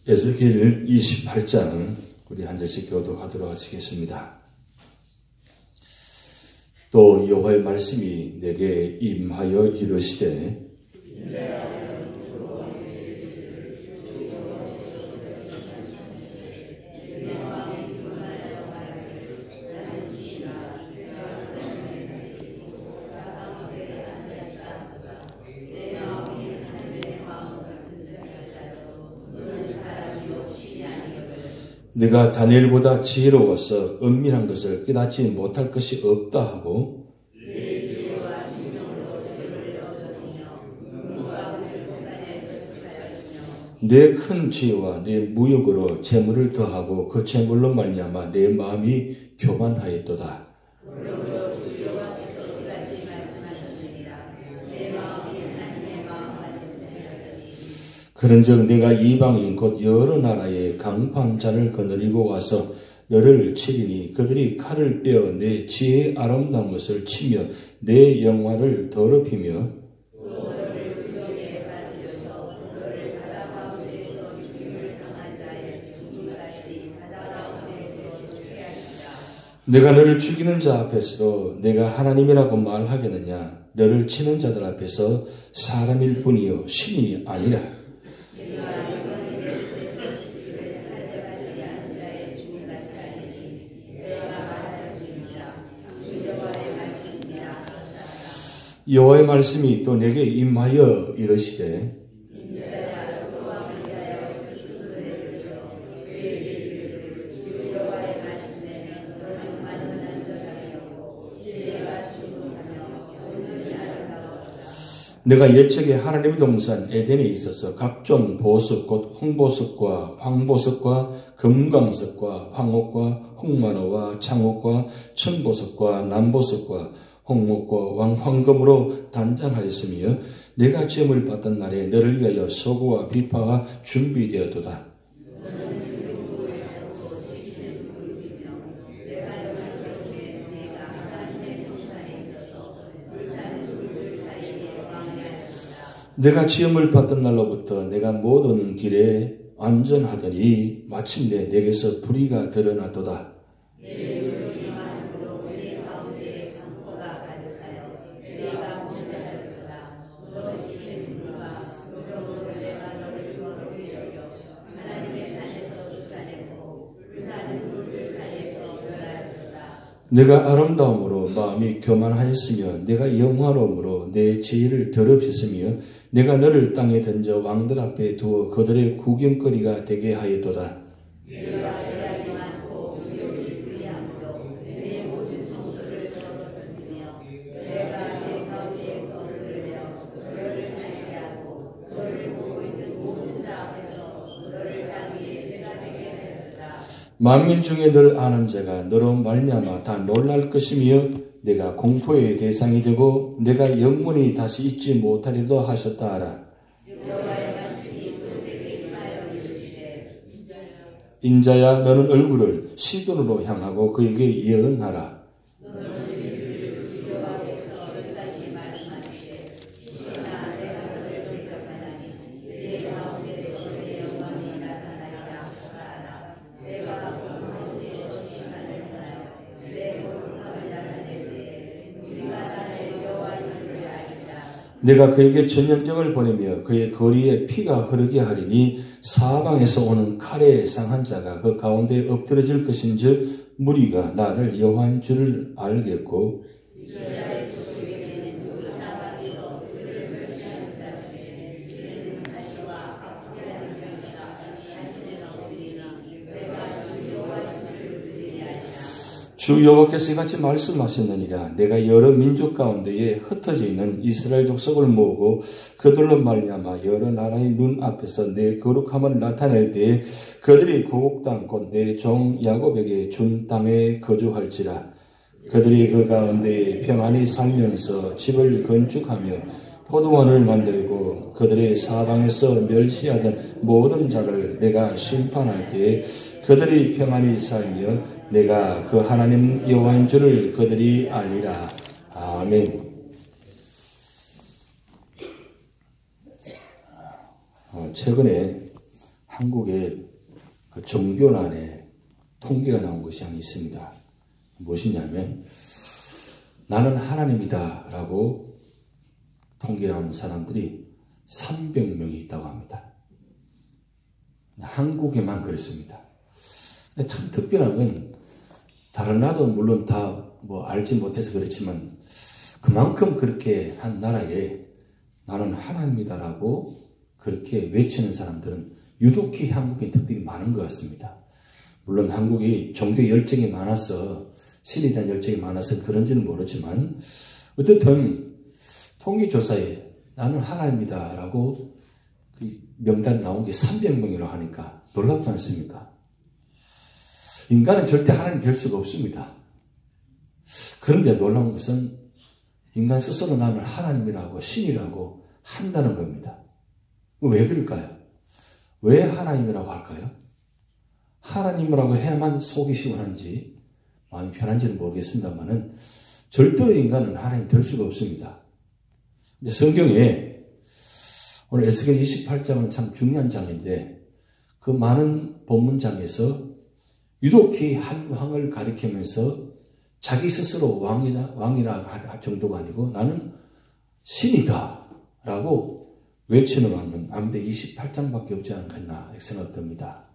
에스겔 28장 우리 한 절씩 교독하도록 하시겠습니다. 또 여호와의 말씀이 내게 임하여 이르시되 내가 다니엘보다 지혜로워서 은밀한 것을 깨닫지 못할 것이 없다 하고 내 큰 지혜와 내 무역으로 재물을 더하고 그 재물로 말미암아 내 마음이 교만하였도다. 그런즉 내가 이방인 곧 여러 나라의 강판 자를 거느리고 와서 너를 치리니 그들이 칼을 빼어 내 지혜의 아름다운 것을 치며 내 영화를 더럽히며 내가 너를 죽이는 자 앞에서도 내가 하나님이라고 말하겠느냐. 너를 치는 자들 앞에서 사람일 뿐이요 신이 아니라. 여호와의 말씀이 또 내게 임하여 이르시되 내가 옛적에 하나님의 동산 에덴에 있어서 각종 보석 곧 홍보석과 황보석과 금광석과 황옥과 홍만호와 창옥과 천보석과 남보석과 홍목과 황금으로 단장하였으며 내가 지음을 받던 날에 너를 위하여 소고와 비파가 준비되었도다. 내가 지음을 받던 날로부터 내가 모든 길에 안전하더니 마침내 내게서 불의가 드러났도다. 내가 아름다움으로 마음이 교만하였으며 내가 영화로움으로 내 지혜를 더럽혔으며 내가 너를 땅에 던져 왕들 앞에 두어 그들의 구경거리가 되게 하였도다. 만민 중에 널 아는 자가 너로 말미암아 다 놀랄 것이며 내가 공포의 대상이 되고 내가 영원히 다시 잊지 못하리도 하셨다 하라. 인자야 너는 얼굴을 시돈으로 향하고 그에게 예언하라. 내가 그에게 전염병을 보내며 그의 거리에 피가 흐르게 하리니 사방에서 오는 칼에 상한 자가 그 가운데 엎드러질 것인즉 무리가 나를 여호와인 줄을 알겠고 주 여호와께서 이같이 말씀하셨느니라. 내가 여러 민족 가운데에 흩어져 있는 이스라엘 족속을 모으고 그들로 말미암아 여러 나라의 눈 앞에서 내 거룩함을 나타낼 때에 그들이 고국 땅 곧 내 종 야곱에게 준 땅에 거주할지라. 그들이 그 가운데 평안히 살면서 집을 건축하며 포도원을 만들고 그들의 사방에서 멸시하던 모든 자를 내가 심판할 때에 그들이 평안히 살며 내가 그 하나님 여호와인 줄을 그들이 알리라. 아멘. 최근에 한국의 그 종교란에 통계가 나온 것이 하나 있습니다. 무엇이냐면 나는 하나님이다 라고 통계하는 사람들이 300명이 있다고 합니다. 한국에만 그렇습니다. 근데 참 특별한 건 다른 나라도 물론 다 뭐 알지 못해서 그렇지만 그만큼 그렇게 한 나라에 나는 하나님이다라고 그렇게 외치는 사람들은 유독히 한국에 특별히 많은 것 같습니다. 물론 한국이 종교 열정이 많아서 신에 대한 열정이 많아서 그런지는 모르지만 어쨌든 통계조사에 나는 하나님이다라고 그 명단이 나온 게 300명이라고 하니까 놀랍지 않습니까? 인간은 절대 하나님 될 수가 없습니다. 그런데 놀라운 것은 인간 스스로 남을 하나님이라고 신이라고 한다는 겁니다. 왜 그럴까요? 왜 하나님이라고 할까요? 하나님이라고 해야만 속이 시원한지 마음이 편한지는 모르겠습니다만은 절대로 인간은 하나님 될 수가 없습니다. 근데 성경에 오늘 에스겔 28장은 참 중요한 장인데 그 많은 본문장에서 유독히 한 왕을 가리키면서 자기 스스로 왕이라 할 정도가 아니고 나는 신이다 라고 외치는 왕은 아무래도 28장밖에 없지 않겠나 생각됩니다.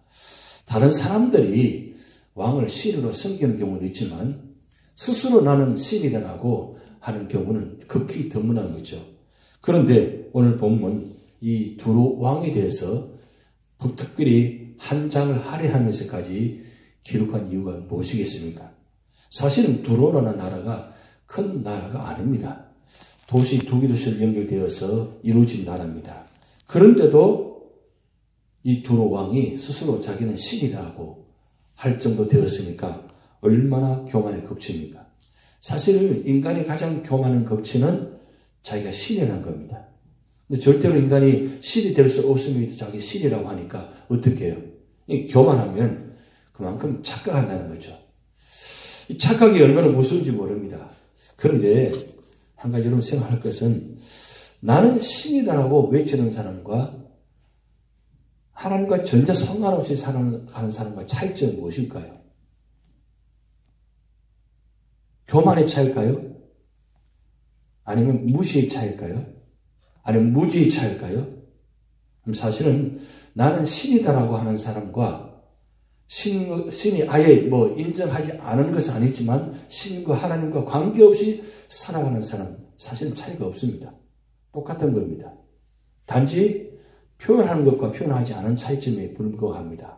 다른 사람들이 왕을 신으로 섬기는 경우도 있지만 스스로 나는 신이라고 하는 경우는 극히 드문한 거죠. 그런데 오늘 본문 이 두로 왕에 대해서 특별히 한 장을 할애하면서까지 기록한 이유가 무엇이겠습니까? 사실은 두로라는 나라가 큰 나라가 아닙니다. 도시 두 개도시로 연결되어서 이루어진 나라입니다. 그런데도 이 두로 왕이 스스로 자기는 신이라고 할 정도 되었으니까 얼마나 교만의 극치입니까? 사실 인간이 가장 교만한 극치는 자기가 신이라는 겁니다. 근데 절대로 인간이 신이 될 수 없음에도 자기 신이라고 하니까 어떻게 해요? 교만하면 그만큼 착각한다는 거죠. 이 착각이 얼마나 무서운지 모릅니다. 그런데 한 가지 여러분 생각할 것은 나는 신이라고 외치는 사람과 하나님과 전혀 상관없이 살아가는 사람과 차이점이 무엇일까요? 교만의 차일까요? 아니면 무시의 차일까요? 아니면 무지의 차일까요? 사실은 나는 신이다라고 하는 사람과 신이 아예 인정하지 않은 것은 아니지만 신과 하나님과 관계없이 살아가는 사람 사실은 차이가 없습니다. 똑같은 겁니다. 단지 표현하는 것과 표현하지 않은 차이점에 불과합니다.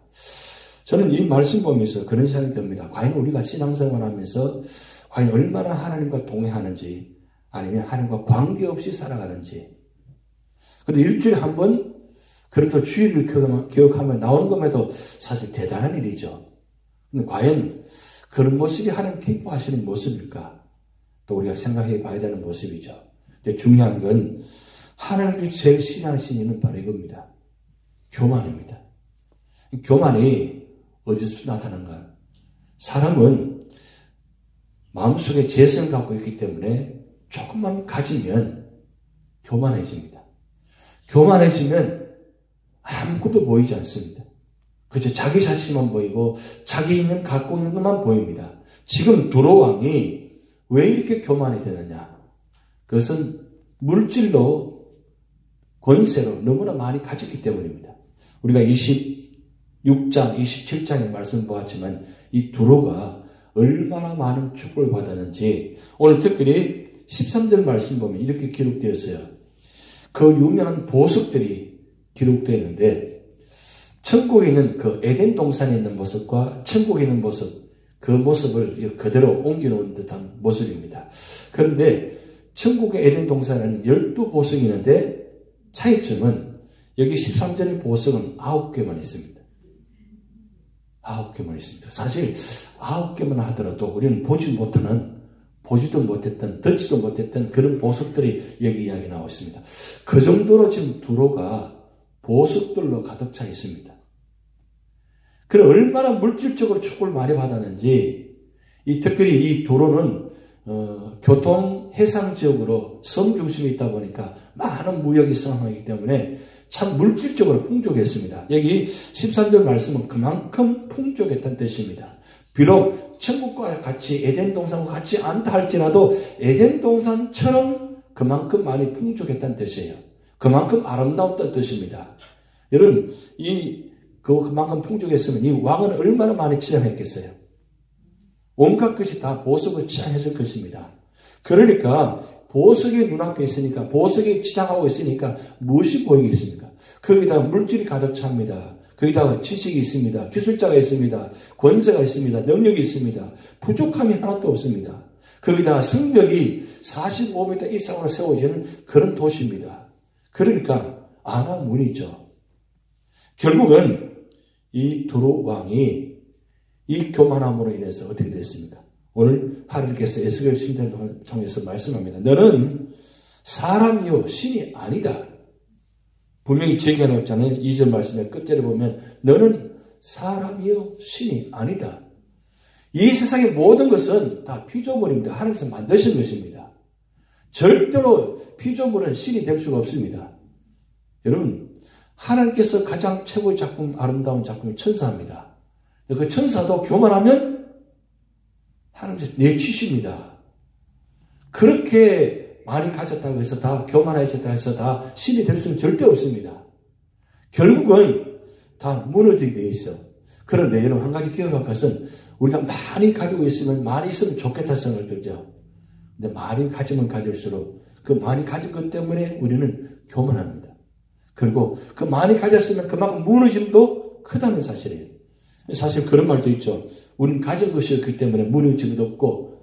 저는 이 말씀 보면서 그런 생각이 듭니다. 과연 우리가 신앙생활 하면서 과연 얼마나 하나님과 동행하는지 아니면 하나님과 관계없이 살아가는지. 그런데 일주일에 한 번 그렇게 주일을 기억하면 나오는 것에도 사실 대단한 일이죠. 근데 과연 그런 모습이 하나님 기뻐하시는 모습일까? 또 우리가 생각해 봐야 되는 모습이죠. 근데 중요한 건 하나님이 제일 싫어하는 신이는 바로 이겁니다. 교만입니다. 교만이 어디서 나타나는가? 사람은 마음속에 재성을 갖고 있기 때문에 조금만 가지면 교만해집니다. 교만해지면 아무것도 보이지 않습니다. 그저 자기 자신만 보이고 자기 갖고 있는 것만 보입니다. 지금 두로 왕이 왜 이렇게 교만이 되느냐? 그것은 물질로 권세로 너무나 많이 가졌기 때문입니다. 우리가 26장, 27장의 말씀 보았지만 이 두로가 얼마나 많은 축복을 받았는지 오늘 특별히 13절 말씀 보면 이렇게 기록되었어요. 그 유명한 보석들이 기록되어 있는데 천국에 있는 그 에덴 동산에 있는 모습과 천국에 있는 모습 그 모습을 그대로 옮겨놓은 듯한 모습입니다. 그런데 천국의 에덴 동산에는 12보석이 있는데 차이점은 여기 13절의 보석은 9개만 있습니다. 9개만 있습니다. 사실 9개만 하더라도 우리는 보지도 못했던 듣지도 못했던 그런 보석들이 여기 이야기 나와 있습니다. 그 정도로 지금 두로가 보석들로 가득 차 있습니다. 그래 얼마나 물질적으로 축복을 많이 받았는지 특별히 이 두로는 교통 해상 지역으로 섬 중심에 있다 보니까 많은 무역이 성행하기 때문에 참 물질적으로 풍족했습니다. 여기 13절 말씀은 그만큼 풍족했다는 뜻입니다. 비록 천국과 같이 에덴 동산과 같지 않다 할지라도 에덴 동산처럼 그만큼 많이 풍족했다는 뜻이에요. 그만큼 아름다웠다는 뜻입니다. 여러분, 그만큼 풍족했으면 이 왕은 얼마나 많이 치장했겠어요? 온갖 것이 다 보석을 치장했을 것입니다. 그러니까 보석이 눈앞에 있으니까, 보석이 치장하고 있으니까 무엇이 보이겠습니까? 거기다가 물질이 가득 찹니다. 거기다가 지식이 있습니다. 기술자가 있습니다. 권세가 있습니다. 능력이 있습니다. 부족함이 하나도 없습니다. 거기다가 성벽이 45m 이상으로 세워지는 그런 도시입니다. 그러니까 아나문이죠. 결국은 이 두로 왕이 이 교만함으로 인해서 어떻게 됐습니까? 오늘 하나님께서 에스겔 신전을 통해서 말씀합니다. 너는 사람이요 신이 아니다. 분명히 제기해놓잖아요. 2절 말씀의 끝절에 보면 너는 사람이요 신이 아니다. 이 세상의 모든 것은 다 피조물입니다. 하나님께서 만드신 것입니다. 절대로 피조물은 신이 될 수가 없습니다. 여러분, 하나님께서 가장 최고의 작품, 아름다운 작품이 천사입니다. 그 천사도 교만하면 하나님께서 내치십니다. 그렇게 많이 가졌다고 해서 다 교만해졌다 해서 다 신이 될 수는 절대 없습니다. 결국은 다 무너지게 돼 있어. 그런데 여러분 한 가지 기억할 것은 우리가 많이 가지고 있으면 많이 있으면 좋겠다 생각을 들죠. 근데 많이 가지면 가질수록 그 많이 가진 것 때문에 우리는 교만합니다. 그리고 그 많이 가졌으면 그만큼 무너짐도 크다는 사실이에요. 사실 그런 말도 있죠. 우리는 가진 것이 없기 때문에 무너진 것도 없고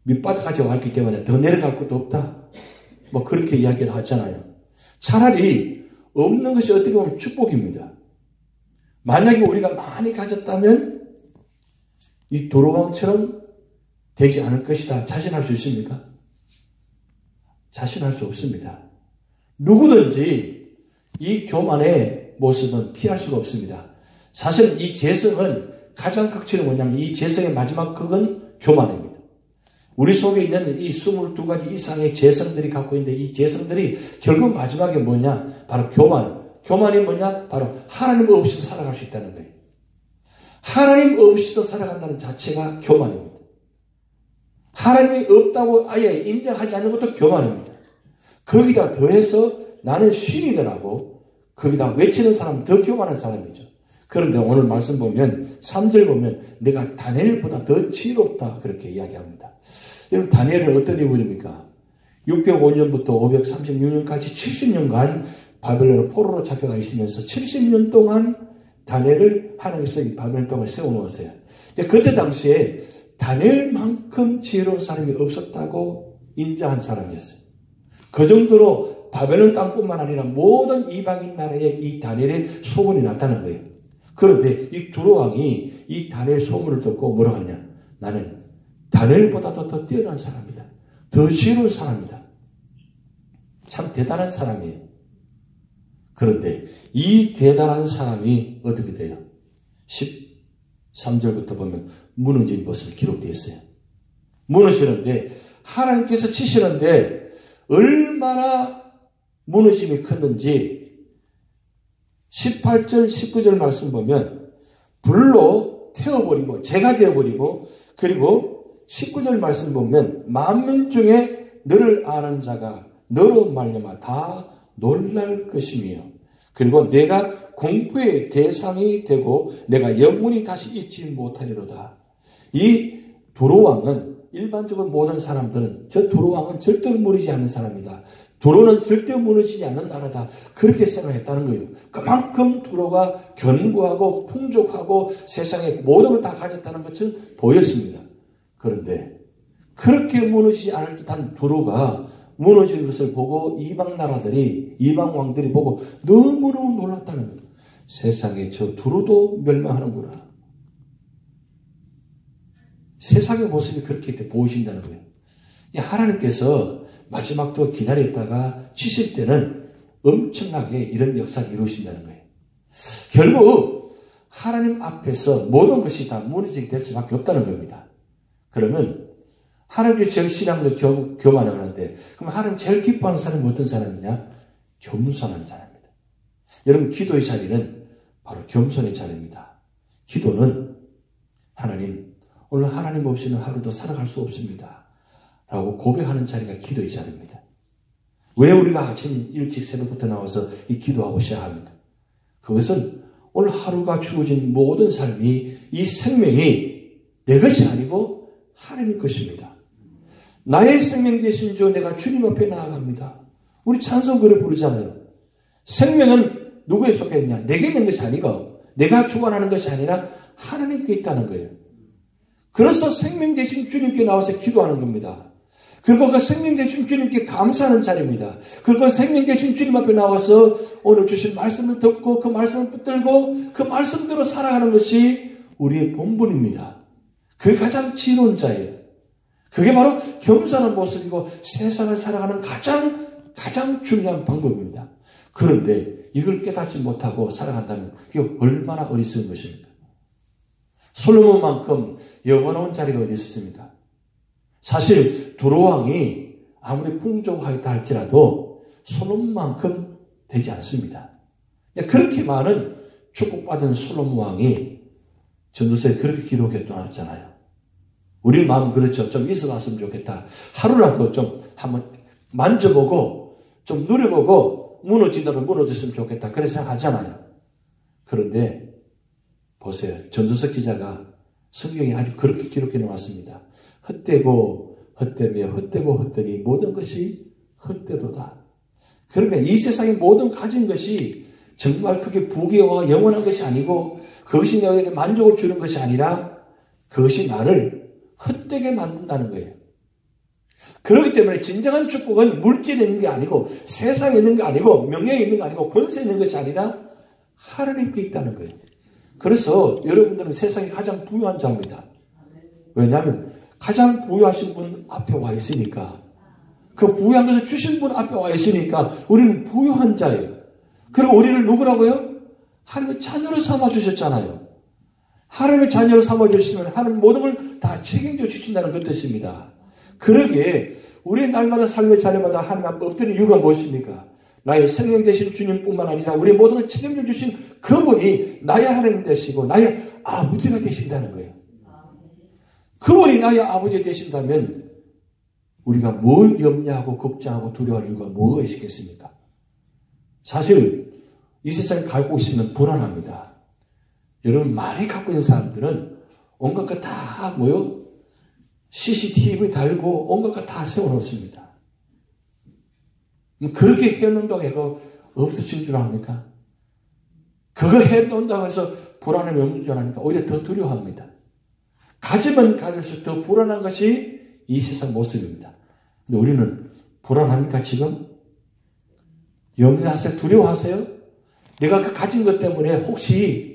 밑바닥까지 왔기 때문에 더 내려갈 것도 없다. 뭐 그렇게 이야기를 하잖아요. 차라리 없는 것이 어떻게 보면 축복입니다. 만약에 우리가 많이 가졌다면 이 도로왕처럼 되지 않을 것이다. 자신할 수 있습니까? 자신할 수 없습니다. 누구든지 이 교만의 모습은 피할 수가 없습니다. 사실 이 재성은 가장 극치는 뭐냐면 이 재성의 마지막 극은 교만입니다. 우리 속에 있는 이 22가지 이상의 재성들이 갖고 있는데 이 재성들이 결국 마지막에 뭐냐? 바로 교만. 교만이 뭐냐? 바로 하나님 없이도 살아갈 수 있다는 거예요. 하나님 없이도 살아간다는 자체가 교만입니다. 하나님이 없다고 아예 인정하지 않는 것도 교만입니다. 거기다 더해서 나는 신이더라고 거기다 외치는 사람은 더 교만한 사람이죠. 그런데 오늘 말씀 보면 3절 보면 내가 다니엘보다 더 지혜롭다 그렇게 이야기합니다. 여러분 다니엘은 어떤 인물입니까? 605년부터 536년까지 70년간 바벨론의 포로로 잡혀가 있으면서 70년 동안 다니엘을 하나님께서 이 바벨론 땅을 세워놓았어요. 근데 그때 당시에 다니엘만큼 지혜로운 사람이 없었다고 인정한 사람이었어요. 그 정도로 바벨론 땅뿐만 아니라 모든 이방인 나라에 이 다니엘의 소문이 났다는 거예요. 그런데 이 두로 왕이 이 다니엘 소문을 듣고 뭐라고 하느냐? 나는 다니엘보다도 더 뛰어난 사람이다. 더 지혜로운 사람이다. 참 대단한 사람이에요. 그런데 이 대단한 사람이 어떻게 돼요? 13절부터 보면 무너진 모습이 기록되어 있어요. 무너지는데 하나님께서 치시는데 얼마나 무너짐이 컸는지 18절 19절 말씀 보면 불로 태워버리고 재가 되어버리고 그리고 19절 말씀 보면 만민 중에 너를 아는 자가 너로 말미암아 다 놀랄 것이며 그리고 내가 공포의 대상이 되고 내가 영원히 다시 잊지 못하리로다. 이 두로왕은 일반적으로 모든 사람들은 저 두로왕은 절대로 무너지지 않는 사람이다. 두로는 절대 무너지지 않는 나라다. 그렇게 생각했다는 거예요. 그만큼 두로가 견고하고 풍족하고 세상에 모든 걸 다 가졌다는 것을 보였습니다. 그런데 그렇게 무너지지 않을 듯한 두로가 무너지는 것을 보고 이방 나라들이 이방 왕들이 보고 너무너무 놀랐다는 거예요. 세상에 저 두로도 멸망하는구나. 세상의 모습이 그렇게 보이신다는 거예요. 하나님께서 마지막도 기다렸다가 치실 때는 엄청나게 이런 역사를 이루신다는 거예요. 결국 하나님 앞에서 모든 것이 다 무너지게 될 수밖에 없다는 겁니다. 그러면 하나님께 제일 신앙으로 교만을 하는데 그럼 하나님 제일 기뻐하는 사람이 어떤 사람이냐? 겸손한 사람입니다. 여러분, 기도의 자리는 바로 겸손의 자리입니다. 기도는 하나님, 오늘 하나님 없이는 하루도 살아갈 수 없습니다 라고 고백하는 자리가 기도의 자리입니다. 왜 우리가 아침 일찍 새벽부터 나와서 이 기도하고 시작합니까? 그것은 오늘 하루가 주어진 모든 삶이, 이 생명이 내 것이 아니고 하나님 것입니다. 나의 생명 되신 주, 내가 주님 앞에 나아갑니다. 우리 찬송가를 부르잖아요. 생명은 누구에 속해 있냐? 내게 있는 것이 아니고 내가 주관하는 것이 아니라 하나님께 있다는 거예요. 그래서 생명 되신 주님께 나와서 기도하는 겁니다. 그리고 그 생명 되신 주님께 감사하는 자리입니다. 그리고 생명 되신 주님 앞에 나와서 오늘 주신 말씀을 듣고 그 말씀을 붙들고 그 말씀대로 살아가는 것이 우리의 본분입니다. 그게 가장 지혜로운 자예요. 그게 바로 겸손한 모습이고 세상을 살아가는 가장 중요한 방법입니다. 그런데 이걸 깨닫지 못하고 살아간다면 그게 얼마나 어리석은 것입니까? 솔로몬만큼 영원한 자리가 어디 있었습니까? 사실 두로왕이 아무리 풍족하다 할지라도 솔로몬만큼 되지 않습니다. 그렇게 많은 축복받은 솔로몬 왕이 전도서에 그렇게 기록해 놨잖아요. 우리 마음 그렇죠. 좀 있어 봤으면 좋겠다. 하루라도 좀 한번 만져보고 좀 누려보고 무너지다면 무너졌으면 좋겠다. 그렇게 생각하잖아요. 그런데 보세요. 전도서 기자가 성경에 아주 그렇게 기록해 놓았습니다. 헛되고 헛되며 헛되고 헛되니 모든 것이 헛되도다. 그러니까 이 세상의 모든 가진 것이 정말 그게 부귀와 영원한 것이 아니고 그것이 너에게 만족을 주는 것이 아니라 그것이 나를 헛되게 만든다는 거예요. 그렇기 때문에 진정한 축복은 물질에 있는 게 아니고 세상에 있는 게 아니고 명예에 있는 게 아니고 권세에 있는 것이 아니라 하나님께 있다는 거예요. 그래서 여러분들은 세상에 가장 부유한 자입니다. 왜냐하면 가장 부유하신 분 앞에 와 있으니까, 그 부유한 것을 주신 분 앞에 와 있으니까 우리는 부유한 자예요. 그리고 우리를 누구라고요? 하나님의 자녀로 삼아주셨잖아요. 하나님의 자녀로 삼아주시면 하나님 모든 걸 다 책임져 주신다는 그 뜻입니다. 그러기에 우리 날마다 삶의 자리마다 하나님 앞에 엎드리는 이유가 무엇입니까? 나의 생명 되신 주님뿐만 아니라 우리 모든 걸 책임져 주신 그분이 나의 하나님 되시고 나의 아버지가 되신다는 거예요. 그분이 나의 아버지 되신다면 우리가 뭘 염려하고 걱정하고 두려워할 이유가 뭐가 있겠습니까? 사실 이 세상에 갖고 있으면 불안합니다. 여러분, 많이 갖고 있는 사람들은 온갖 것 다 뭐요? CCTV 달고 온갖 것 다 세워놓습니다. 그렇게 해놓는다고 해서 없어진 줄 압니까? 그거 해놓는다고 해서 불안함이 없는 줄 압니까? 오히려 더 두려워합니다. 가지면 가질수록 더 불안한 것이 이 세상 모습입니다. 근데 우리는 불안합니까 지금? 염려하세요? 두려워하세요? 내가 그 가진 것 때문에 혹시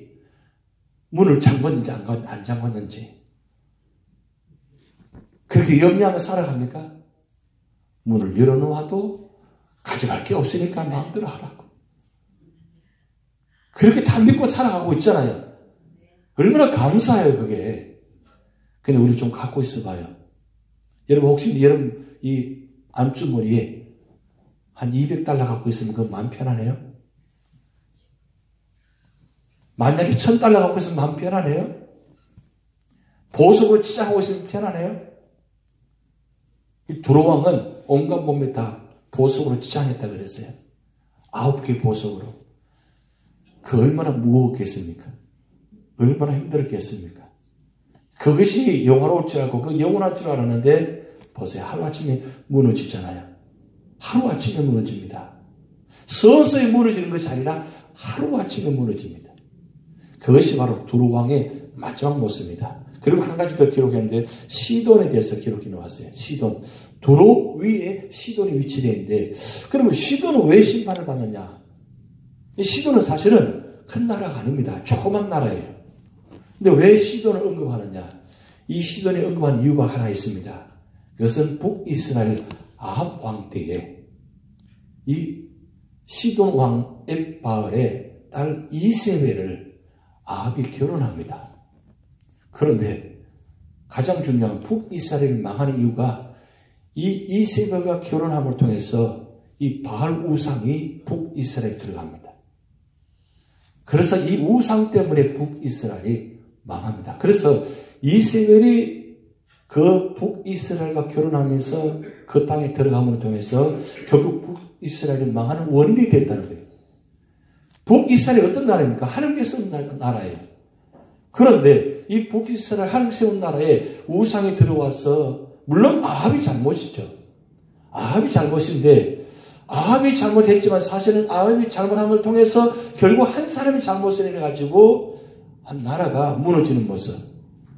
문을 잠궜는지 안 잠궜는지 그렇게 염려하며 살아갑니까? 문을 열어놓아도 가져갈 게 없으니까 마음대로 하라고. 그렇게 다 믿고 살아가고 있잖아요. 얼마나 감사해요 그게. 근데 우리 좀 갖고 있어봐요. 여러분 혹시 여러분 이 안주머니에 한 200달러 갖고 있으면 그거 마음 편하네요? 만약에 1000달러 갖고 있으면 마음 편하네요? 보석으로 치장하고 있으면 편하네요? 이 두로왕은 온갖 몸에 다 보석으로 치장했다 그랬어요. 9개 보석으로. 그 얼마나 무거웠겠습니까? 얼마나 힘들었겠습니까? 그것이 영원할 줄 알고 그 영원할 줄 알았는데 보세요. 하루아침에 무너지잖아요. 하루아침에 무너집니다. 서서히 무너지는 것이 아니라 하루아침에 무너집니다. 그것이 바로 두로왕의 마지막 모습입니다. 그리고 한 가지 더 기록했는데 시돈에 대해서 기록해 놓았어요. 시돈. 두로 위에 시돈이 위치되어 있는데 그러면 시돈은 왜 심판을 받느냐? 시돈은 사실은 큰 나라가 아닙니다. 조그만 나라예요. 근데 왜 시돈을 언급하느냐? 이 시돈이 언급한 이유가 하나 있습니다. 그것은 북이스라엘 아합 왕 때에 이 시돈 왕 엣바알의 딸 이세벨을 아합이 결혼합니다. 그런데 가장 중요한 북이스라엘이 망하는 이유가 이 이세벨과 결혼함을 통해서 이 바알 우상이 북이스라엘에 들어갑니다. 그래서 이 우상 때문에 북이스라엘이 망합니다. 그래서 이세벨이 그 북이스라엘과 결혼하면서 그 땅에 들어감으로 통해서 결국 북이스라엘이 망하는 원인이 됐다는 거예요. 북이스라엘이 어떤 나라입니까? 하나님께서 세운 나라예요. 그런데 이 북이스라엘 하나님 세운 나라에 우상이 들어와서 물론 아합이 잘못이죠. 아합이 잘못인데 아합이 잘못했지만 사실은 아합이 잘못함을 통해서 결국 한 사람이 잘못을 해가지고 한 나라가 무너지는 모습,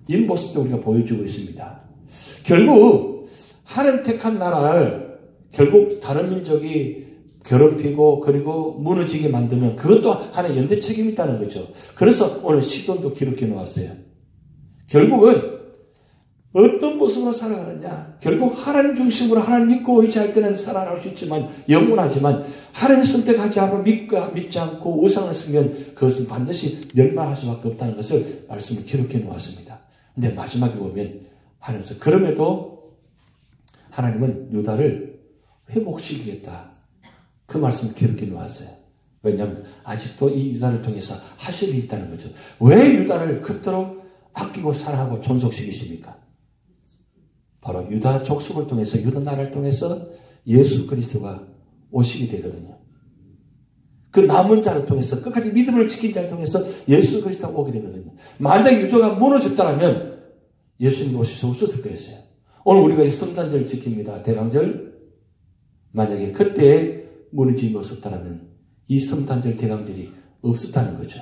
이 모습도 우리가 보여주고 있습니다. 결국 하나님 택한 나라를 결국 다른 민족이 괴롭히고 그리고 무너지게 만들면 그것도 하나의 연대 책임이 있다는 거죠. 그래서 오늘 시돈도 기록해 놓았어요. 결국은 어떤 모습으로 살아가느냐, 결국 하나님 중심으로 하나님 믿고 의지할 때는 살아갈 수 있지만 영원하지만 하나님 선택하지 않고 믿지 않고 우상을 쓰면 그것은 반드시 멸망할 수밖에 없다는 것을 말씀을 기록해 놓았습니다. 근데 마지막에 보면 하나님께서 그럼에도 하나님은 유다를 회복시키겠다, 그 말씀을 기록해 놓았어요. 왜냐하면 아직도 이 유다를 통해서 하실 일이 있다는 거죠. 왜 유다를 그토록 아끼고 사랑하고 존속시키십니까? 바로 유다 족속을 통해서, 유다 나라를 통해서 예수 그리스도가 오시게 되거든요. 그 남은 자를 통해서, 끝까지 믿음을 지킨 자를 통해서 예수 그리스도가 오게 되거든요. 만약에 유다가 무너졌다면 예수님이 오실 수 없었을 거였어요. 오늘 우리가 이 성탄절을 지킵니다. 대강절. 만약에 그때 무너짐이 없었다면 이 성탄절 대강절이 없었다는 거죠.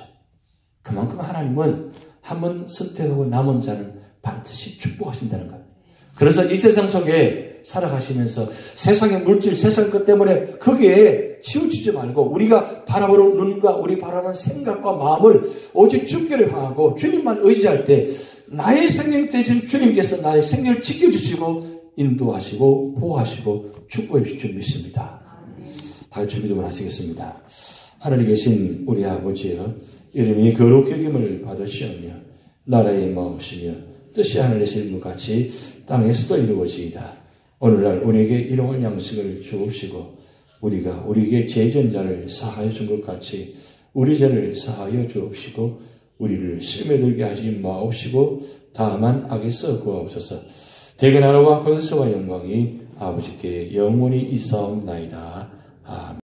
그만큼 하나님은 한번 선택하고 남은 자는 반드시 축복하신다는 거예요. 그래서 이 세상 속에 살아가시면서 세상의 물질, 세상 것 때문에 거기에 치우치지 말고 우리가 바라보는 눈과 우리 바라보는 생각과 마음을 오직 주께를 향하고 주님만 의지할 때 나의 생명 대신 주님께서 나의 생명을 지켜주시고 인도하시고 보호하시고 축복해 주실 줄 믿습니다. 다 같이 믿음을 하시겠습니다. 하늘에 계신 우리 아버지여, 이름이 거룩히 여김을 받으시오며 나라의 마음이시며 뜻이 하늘에서 이룬 것 같이 땅에서도 이루어지이다. 오늘날 우리에게 일용할 양식을 주옵시고 우리가 우리에게 죄전자를 사하여 준 것 같이 우리 죄를 사하여 주옵시고 우리를 시험에 들게 하지 마옵시고 다만 악에서 구하옵소서. 대개 나라와 권세와 영광이 아버지께 영원히 있사옵나이다. 아멘.